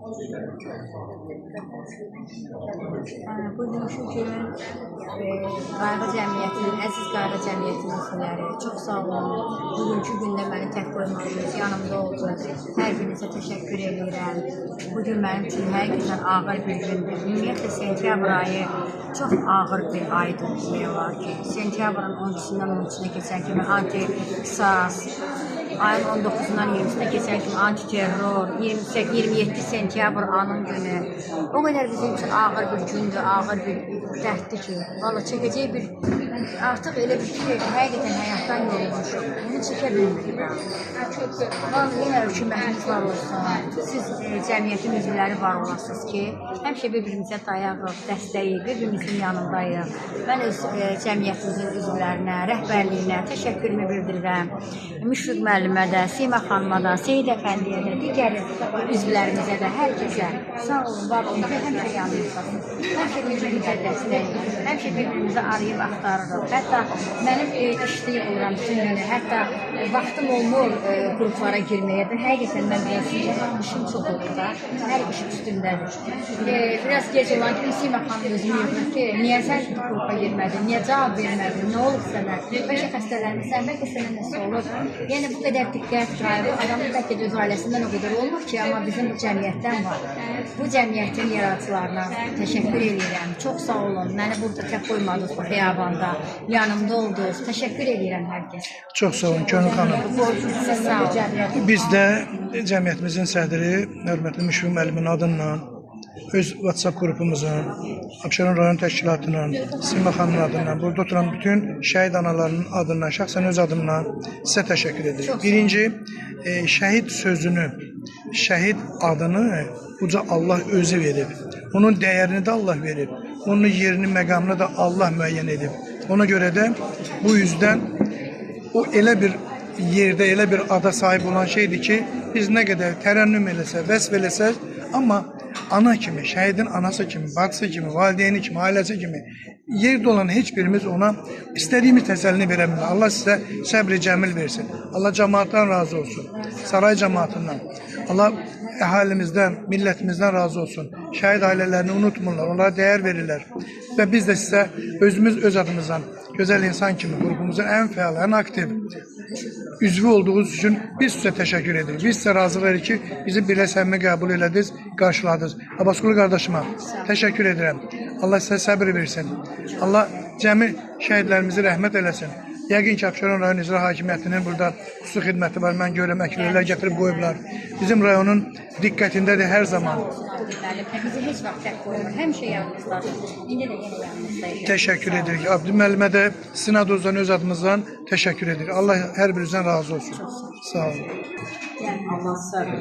Bugünkü gün Qayğı Cəmiyyətinin, əziz Qayğı Cəmiyyətinin üzvləri, çox sağ olun. Bugünkü gündə məni tək qoymadınız, yanımda oldunuz. Hər birinizə təşəkkür edirəm. Bugün mənim üçün həqiqətən ağır bir gündür. Ümumiyyətlə, sentyabr ayı çox ağır bir aydır demək olar ki. Sentyabrın 12-dən 13-nə keçən kimi anti-qisas, ayın 19-dan 20-sinə keçən kimi anti-terror, 27 sentyabr anın günü. O qədər bizim üçün ağır bir gündür, ağır bir dərddir ki, valla çəkəcək bir, artıq elə bir şey, həqiqətən həyatdan yorulmuşum. Bunu çəkə bilmirəm. Valla yenə hökumətimiz var olsun, siz cəmiyyətin üzvləri var olasınız ki, həmişə bir-birimizə dayağıq, dəstəyik, bir-birimizin yanındayıq. Mən öz cəmiyyətimizin üzvlərinə, rəhbərliyinə təşəkkürümü bildirirəm. Müşfiq müəllimə də, Sima xanıma da, Seyid Əfəndiyə də, digər üzvlərimizə də, hər kəsə sağ olun, var olun ki, həmişə yanımızdasınız. Həmişə bir-birimizə dəstəyik, həmişə bir-birimizə arayıb axtarırıq. Hətta mənim işləyib oluram bütün günü, hətta vaxtım olmur qruplara girməyə də. Həqiqətən mən biraz işim çox olur da, hər iş üstündədir. Biraz gec olan kimi Sima xanım özümü yoxdur ki, niyə sən qrupa girmədin, niyə cavab vermədin, nə olub sənə, bəlkə xəstələnmirsən, bəlkə sənə nəsə olur. Yəni bu qədər diqqət, qayğı, adamın bəlkə də öz ailəsindən o qədər olmur ki, amma bizim bu cəmiyyətdən var. Bu cəmiyyətin yaradıcılarına təşəkkür edirəm. Çox sağ olun. Məni burada tək qoymadınız bu xiyabanda. Yanımda oldunuz. Təşəkkür edirəm hər kəsə. Çox sağ olun Könül xanım. Siz sağ olun. Biz də cəmiyyətimizin sədri hörmətli Müşfiq müəllimin adından, öz WhatsApp qrupumuzun, Abşeron rayon təşkilatının, Sima xanımın adından, burada oturan bütün şəhid analarının adından, şəxsən öz adımdan sizə təşəkkür edirəm. Birinci, şəhid sözünü, şəhid adını uca Allah özü verib. Onun dəyərini də Allah verib. Onun yerini, məqamını da Allah müəyyən edib. Ona görə də bu yüzdən o elə bir yerdə, elə bir ada sahib olan şeydir ki, biz nə qədər tərənnüm eləsə, vəsf eləsək, amma ana kimi, şəhidin anası kimi, bacısı kimi, valideyni kimi, ailəsi kimi yerdə olan heç birimiz ona istədiyimiz təsəllini verə bilmir. Allah sizə səbr-i cəmil versin. Allah cəmaatdan razı olsun. Saray cəmaatından. Allah əhalimizdən, millətimizdən razı olsun. Şəhid ailələrini unutmurlar, onlara dəyər verirlər. Və biz də sizə özümüz öz adımızdan, gözəl insan kimi qrupumuzun ən fəal, ən aktiv üzvü olduğunuz üçün biz sizə təşəkkür edirik. Biz sizə razılıq edirik ki, bizi belə səmimi qəbul elədiniz, qarşıladınız. Abbasqulu qardaşıma təşəkkür edirəm. Allah sizə səbir versin. Allah cəmi şəhidlərimizi rəhmət eləsin. Yəqin ki, Abşeron rayon icra hakimiyyətinin burada xüsusi xidməti var. Mən görürəm, əkilirlər, gətirib qoyublar. Bizim rayonun diqqətindədir hər zaman. Bizi heç vaxt tək qoymur, həmişə yanımızdadır. İndi də yenə yanımızdayıq. Təşəkkür edirik. Abdü müəllimə də sizin adınızdan, öz adımızdan təşəkkür edirik. Allah hər birinizdən razı olsun. Sağ olun. Allah sağ olun.